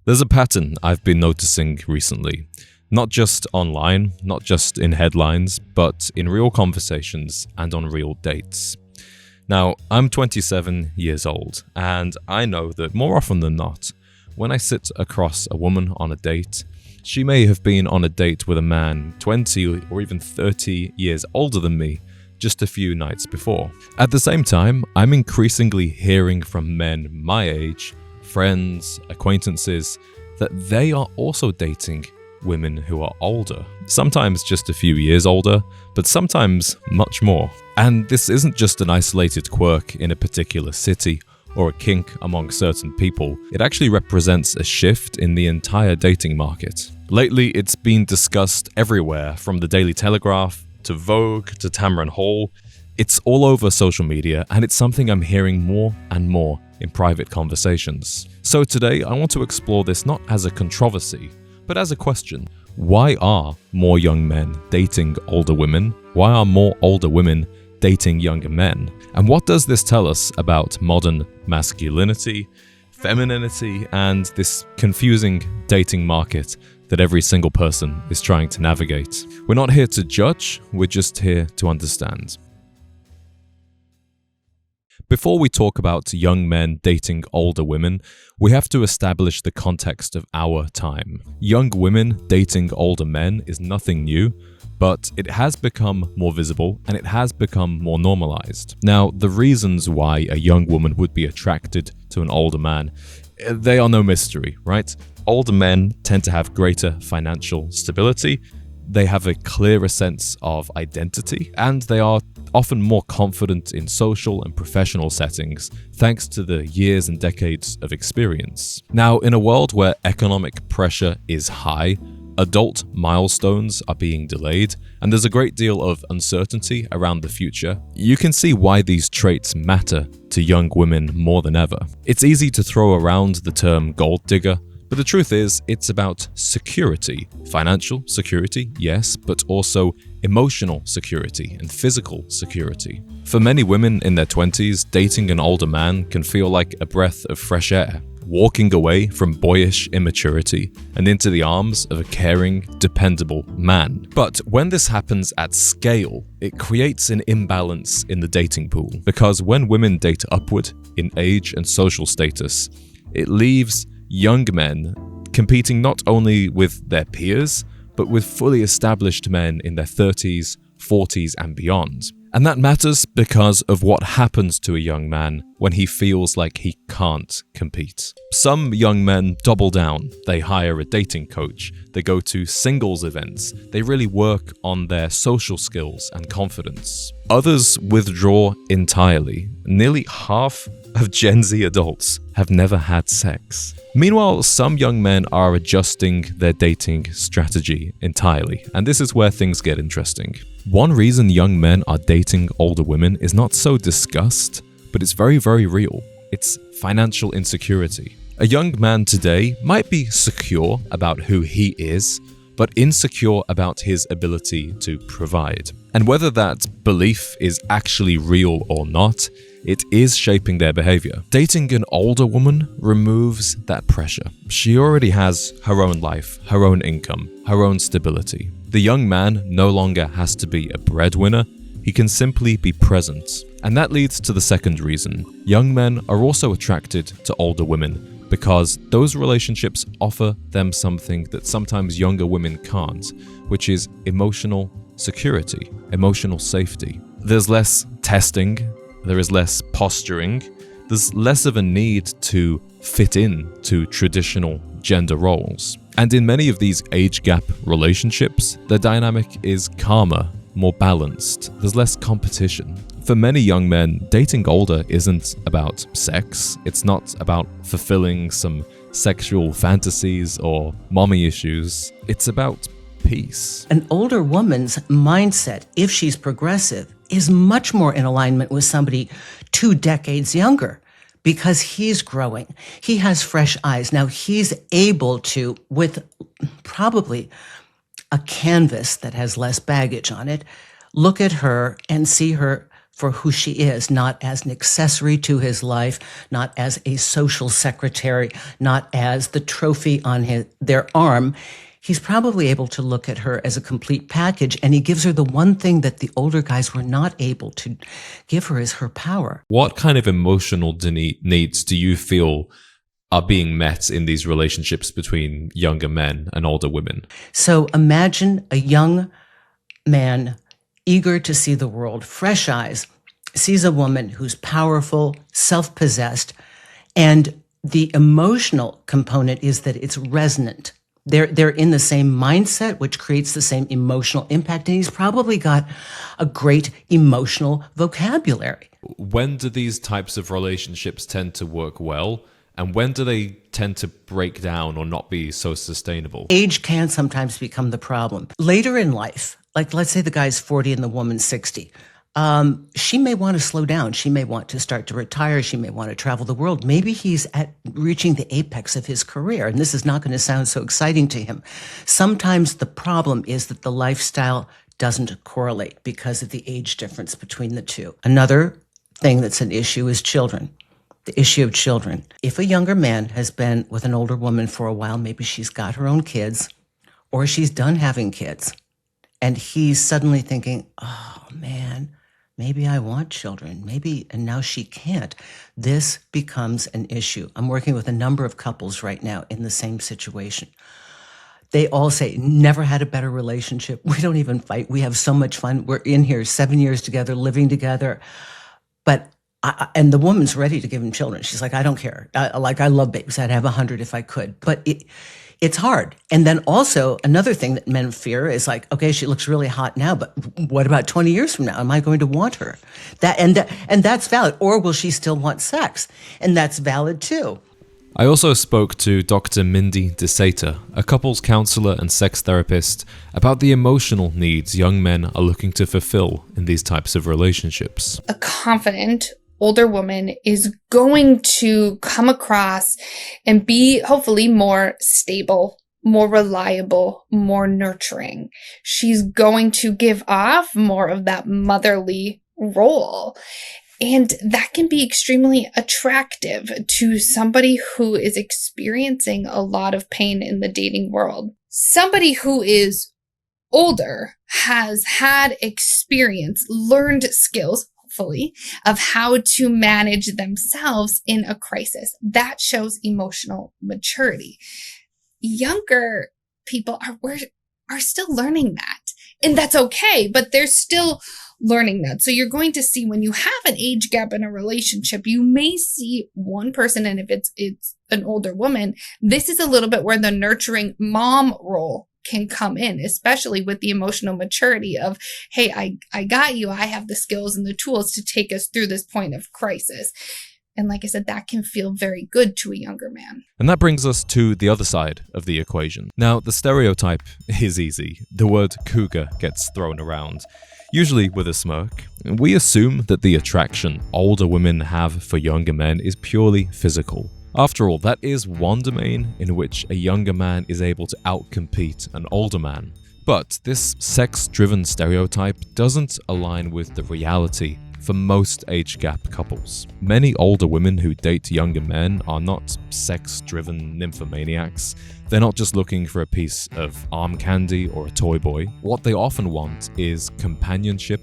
There's a pattern I've been noticing recently, not just online, not just in headlines, but in real conversations and on real dates. Now, I'm 27 years old, and I know that more often than not, when I sit across a woman on a date, she may have been on a date with a man 20 or even 30 years older than me just a few nights before. At the same time, I'm increasingly hearing from men my age, friends, acquaintances, that they are also dating women who are older. Sometimes just a few years older, but sometimes much more. And this isn't just an isolated quirk in a particular city or a kink among certain people. It actually represents a shift in the entire dating market. Lately, it's been discussed everywhere, from the Daily Telegraph to Vogue to Tamron Hall. It's all over social media, and it's something I'm hearing more and more in private conversations. So today, I want to explore this not as a controversy, but as a question. Why are more young men dating older women? Why are more older women dating younger men? And what does this tell us about modern masculinity, femininity, and this confusing dating market that every single person is trying to navigate? We're not here to judge, we're just here to understand. Before we talk about young men dating older women, we have to establish the context of our time. Young women dating older men is nothing new, but it has become more visible and it has become more normalized. Now, the reasons why a young woman would be attracted to an older man, they are no mystery, right? Older men tend to have greater financial stability, they have a clearer sense of identity, and they are often more confident in social and professional settings thanks to the years and decades of experience. Now, in a world where economic pressure is high, adult milestones are being delayed, and there's a great deal of uncertainty around the future, you can see why these traits matter to young women more than ever. It's easy to throw around the term gold digger, but the truth is, it's about security. Financial security, yes, but also emotional security and physical security. For many women in their 20s, dating an older man can feel like a breath of fresh air, walking away from boyish immaturity and into the arms of a caring, dependable man. But when this happens at scale, it creates an imbalance in the dating pool, because when women date upward in age and social status, it leaves young men competing not only with their peers, but with fully established men in their 30s, 40s, and beyond. And that matters because of what happens to a young man when he feels like he can't compete. Some young men double down. They hire a dating coach, they go to singles events, they really work on their social skills and confidence. Others withdraw entirely. Nearly half of Gen Z adults have never had sex. Meanwhile, some young men are adjusting their dating strategy entirely, and this is where things get interesting. One reason young men are dating older women is not so discussed, but it's very, very real. It's financial insecurity. A young man today might be secure about who he is, but insecure about his ability to provide. And whether that belief is actually real or not, it is shaping their behavior. Dating an older woman removes that pressure. She already has her own life, her own income, her own stability. The young man no longer has to be a breadwinner, he can simply be present. And that leads to the second reason. Young men are also attracted to older women because those relationships offer them something that sometimes younger women can't, which is emotional security, emotional safety. There's less testing, there is less posturing, there's less of a need to fit in to traditional gender roles. And in many of these age gap relationships, the dynamic is calmer, more balanced, there's less competition. For many young men, dating older isn't about sex, it's not about fulfilling some sexual fantasies or mommy issues, it's about peace. An older woman's mindset, if she's progressive, is much more in alignment with somebody 2 decades younger because he's growing. He has fresh eyes. Now he's able to, with probably a canvas that has less baggage on it, look at her and see her for who she is, not as an accessory to his life, not as a social secretary, not as the trophy on their arm. He's probably able to look at her as a complete package, and he gives her the one thing that the older guys were not able to give her, is her power. What kind of emotional needs do you feel are being met in these relationships between younger men and older women? So imagine a young man eager to see the world, fresh eyes, sees a woman who's powerful, self-possessed, and the emotional component is that it's resonant. They're in the same mindset, which creates the same emotional impact, and he's probably got a great emotional vocabulary. When do these types of relationships tend to work well, and when do they tend to break down or not be so sustainable? Age can sometimes become the problem. Later in life, like let's say the guy's 40 and the woman's 60, she may want to slow down. She may want to start to retire. She may want to travel the world. Maybe he's reaching the apex of his career, and this is not going to sound so exciting to him. Sometimes the problem is that the lifestyle doesn't correlate because of the age difference between the two. Another thing that's an issue is children. The issue of children. If a younger man has been with an older woman for a while, maybe she's got her own kids, or she's done having kids, and he's suddenly thinking, oh man, maybe I want children, and now she can't. This becomes an issue. I'm working with a number of couples right now in the same situation. They all say, never had a better relationship. We don't even fight. We have so much fun. We're in here 7 years together, living together. But and the woman's ready to give him children. She's like, I don't care. I love babies. I'd have 100 if I could. But it's hard. And then also another thing that men fear is like, okay, she looks really hot now, but what about 20 years from now? Am I going to want her? And that's valid. Or will she still want sex? And that's valid too. I also spoke to Dr. Mindy DeSater, a couples counselor and sex therapist, about the emotional needs young men are looking to fulfill in these types of relationships. A confident older woman is going to come across and be hopefully more stable, more reliable, more nurturing. She's going to give off more of that motherly role. And that can be extremely attractive to somebody who is experiencing a lot of pain in the dating world. Somebody who is older has had experience, learned skills, hopefully, of how to manage themselves in a crisis. That shows emotional maturity. Younger people are still learning that. And that's okay, but they're still learning that. So you're going to see when you have an age gap in a relationship, you may see one person, and if it's an older woman, this is a little bit where the nurturing mom role can come in, especially with the emotional maturity of, hey, I got you. I have the skills and the tools to take us through this point of crisis. And like I said, that can feel very good to a younger man. And that brings us to the other side of the equation. Now, the stereotype is easy. The word cougar gets thrown around, usually with a smirk. We assume that the attraction older women have for younger men is purely physical. After all, that is one domain in which a younger man is able to outcompete an older man. But this sex-driven stereotype doesn't align with the reality for most age gap couples. Many older women who date younger men are not sex-driven nymphomaniacs. They're not just looking for a piece of arm candy or a toy boy. What they often want is companionship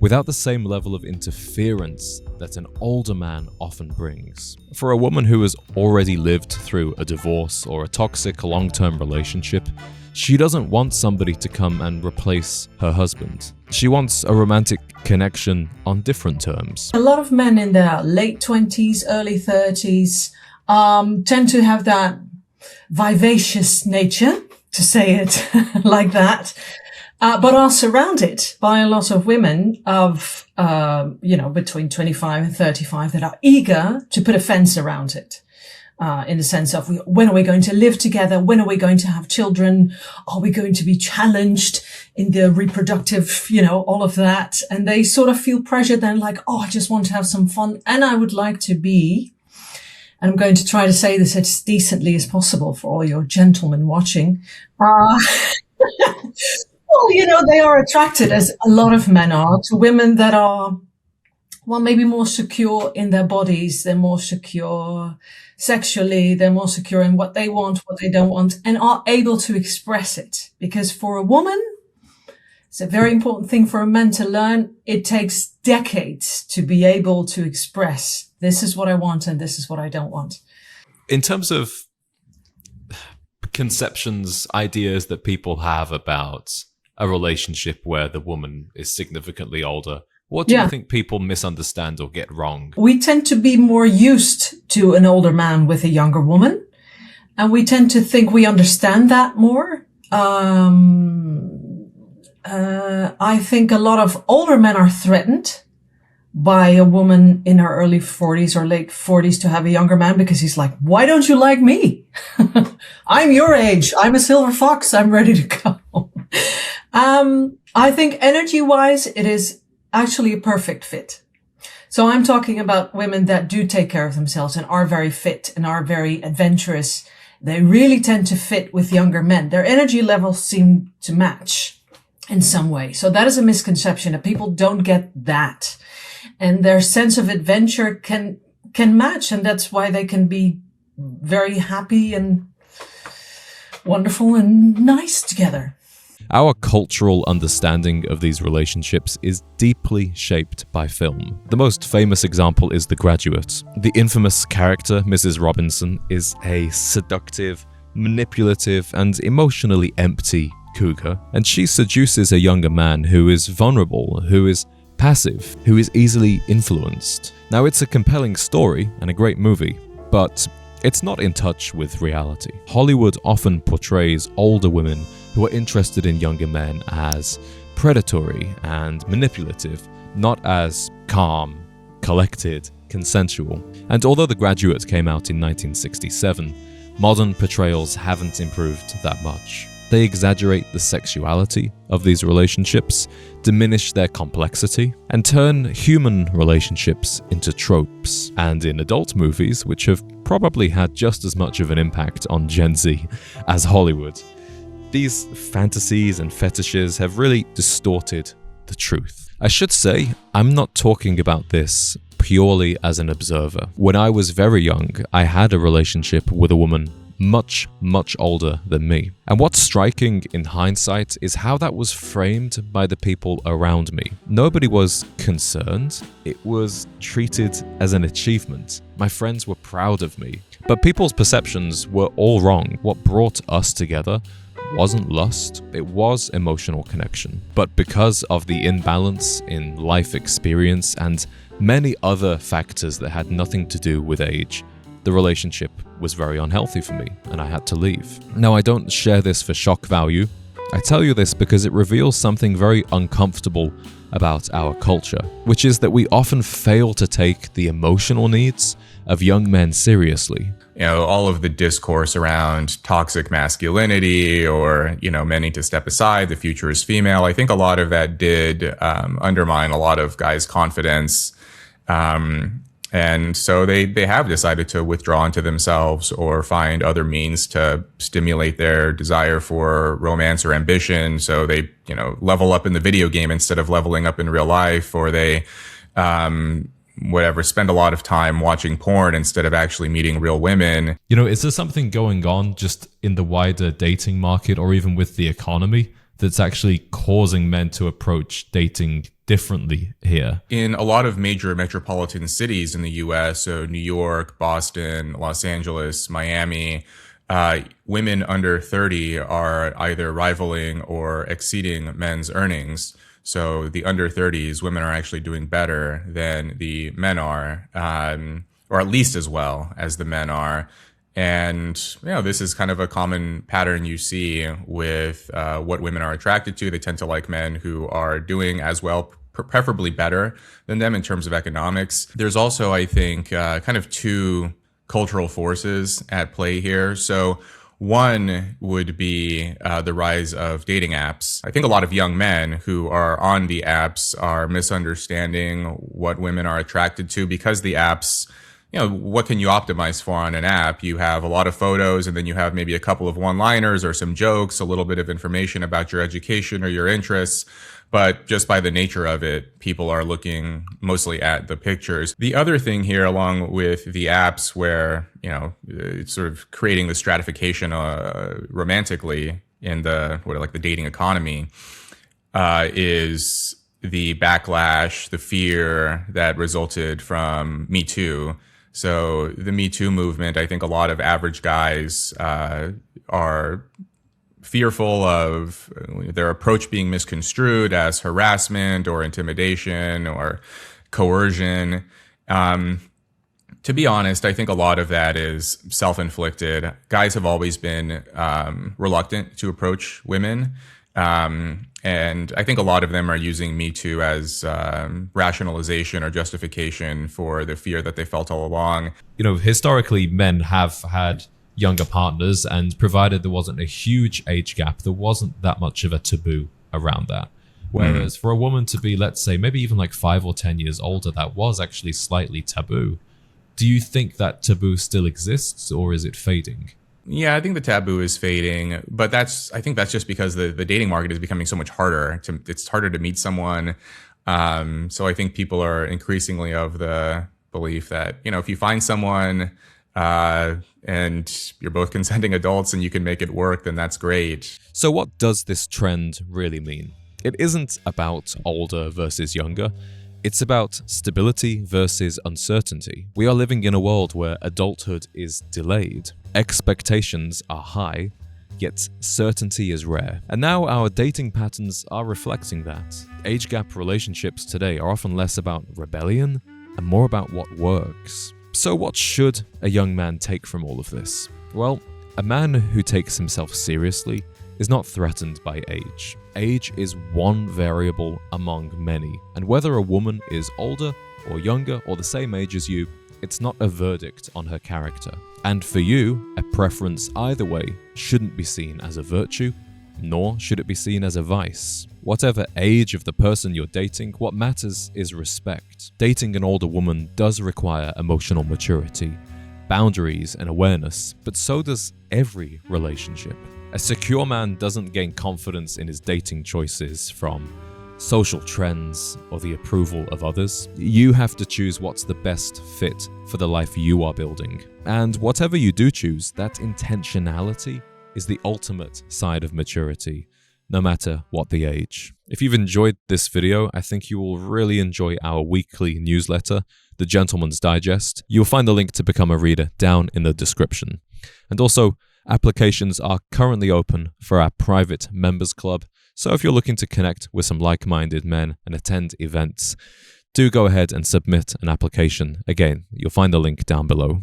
without the same level of interference that an older man often brings. For a woman who has already lived through a divorce or a toxic long-term relationship, she doesn't want somebody to come and replace her husband. She wants a romantic connection on different terms. A lot of men in their late 20s, early 30s tend to have that vivacious nature, to say it like that, but are surrounded by a lot of women of, between 25 and 35 that are eager to put a fence around it. In the sense of, when are we going to live together? When are we going to have children? Are we going to be challenged in the reproductive, all of that? And they sort of feel pressure then, like, oh, I just want to have some fun. And I would like to be, and I'm going to try to say this as decently as possible for all your gentlemen watching. Well, they are attracted, as a lot of men are, to women that are well, maybe more secure in their bodies. They're more secure sexually. They're more secure in what they want, what they don't want, and are able to express it. Because for a woman, it's a very important thing for a man to learn. It takes decades to be able to express, this is what I want and this is what I don't want. In terms of conceptions, ideas that people have about a relationship where the woman is significantly older, what do you think people misunderstand or get wrong? We tend to be more used to an older man with a younger woman, and we tend to think we understand that more. I think a lot of older men are threatened by a woman in her early 40s or late 40s to have a younger man, because he's like, why don't you like me? I'm your age. I'm a silver fox. I'm ready to go. I think energy-wise, it is actually a perfect fit. So I'm talking about women that do take care of themselves and are very fit and are very adventurous. They really tend to fit with younger men. Their energy levels seem to match in some way. So that is a misconception, that people don't get that. And their sense of adventure can match. And that's why they can be very happy and wonderful and nice together. Our cultural understanding of these relationships is deeply shaped by film. The most famous example is The Graduate. The infamous character, Mrs. Robinson, is a seductive, manipulative, and emotionally empty cougar, and she seduces a younger man who is vulnerable, who is passive, who is easily influenced. Now, it's a compelling story and a great movie, but it's not in touch with reality. Hollywood often portrays older women who are interested in younger men as predatory and manipulative, not as calm, collected, consensual. And although The Graduate came out in 1967, modern portrayals haven't improved that much. They exaggerate the sexuality of these relationships, diminish their complexity, and turn human relationships into tropes. And in adult movies, which have probably had just as much of an impact on Gen Z as Hollywood, these fantasies and fetishes have really distorted the truth. I should say, I'm not talking about this purely as an observer. When I was very young, I had a relationship with a woman much, much older than me. And what's striking in hindsight is how that was framed by the people around me. Nobody was concerned. It was treated as an achievement. My friends were proud of me. But people's perceptions were all wrong. What brought us together wasn't lust, it was emotional connection. But because of the imbalance in life experience and many other factors that had nothing to do with age, the relationship was very unhealthy for me, and I had to leave. Now, I don't share this for shock value. I tell you this because it reveals something very uncomfortable about our culture, which is that we often fail to take the emotional needs of young men seriously. You know, all of the discourse around toxic masculinity or, men need to step aside, the future is female. I think a lot of that did undermine a lot of guys' confidence. And so they have decided to withdraw into themselves or find other means to stimulate their desire for romance or ambition. So they, level up in the video game instead of leveling up in real life, or they, spend a lot of time watching porn instead of actually meeting real women. Is there something going on just in the wider dating market or even with the economy that's actually causing men to approach dating differently here? In a lot of major metropolitan cities in the US, so New York, Boston, Los Angeles, Miami, women under 30 are either rivaling or exceeding men's earnings. So the under 30s, women are actually doing better than the men are, or at least as well as the men are. And, this is kind of a common pattern you see with what women are attracted to. They tend to like men who are doing as well, preferably better than them in terms of economics. There's also, I think, kind of two cultural forces at play here. So one would be the rise of dating apps. I think a lot of young men who are on the apps are misunderstanding what women are attracted to, because the apps, what can you optimize for on an app? You have a lot of photos, and then you have maybe a couple of one-liners or some jokes, a little bit of information about your education or your interests. But just by the nature of it, people are looking mostly at the pictures. The other thing here, along with the apps where, it's sort of creating the stratification romantically in the dating economy, is the backlash, the fear that resulted from Me Too. So the Me Too movement, I think a lot of average guys are fearful of their approach being misconstrued as harassment or intimidation or coercion. To be honest, I think a lot of that is self-inflicted. Guys have always been reluctant to approach women. And I think a lot of them are using Me Too as rationalization or justification for the fear that they felt all along. Historically, men have had younger partners, and provided there wasn't a huge age gap, there wasn't that much of a taboo around that. Whereas for a woman to be, let's say, maybe even like 5 or 10 years older, that was actually slightly taboo. Do you think that taboo still exists, or is it fading? Yeah, I think the taboo is fading, but I think that's just because the dating market is becoming so much harder. It's harder to meet someone. So I think people are increasingly of the belief that, if you find someone and you're both consenting adults and you can make it work, then that's great. So what does this trend really mean? It isn't about older versus younger. It's about stability versus uncertainty. We are living in a world where adulthood is delayed. Expectations are high, yet certainty is rare. And now our dating patterns are reflecting that. Age gap relationships today are often less about rebellion and more about what works. So what should a young man take from all of this? Well, a man who takes himself seriously is not threatened by age. Age is one variable among many, and whether a woman is older or younger or the same age as you, it's not a verdict on her character. And for you, a preference either way shouldn't be seen as a virtue, nor should it be seen as a vice. Whatever age of the person you're dating, what matters is respect. Dating an older woman does require emotional maturity, boundaries, and awareness, but so does every relationship. A secure man doesn't gain confidence in his dating choices from social trends or the approval of others. You have to choose what's the best fit for the life you are building. And whatever you do choose, that intentionality is the ultimate side of maturity, no matter what the age. If you've enjoyed this video, I think you will really enjoy our weekly newsletter, The Gentleman's Digest. You'll find the link to become a reader down in the description. And also, applications are currently open for our private members club, so if you're looking to connect with some like-minded men and attend events, do go ahead and submit an application. Again, you'll find the link down below.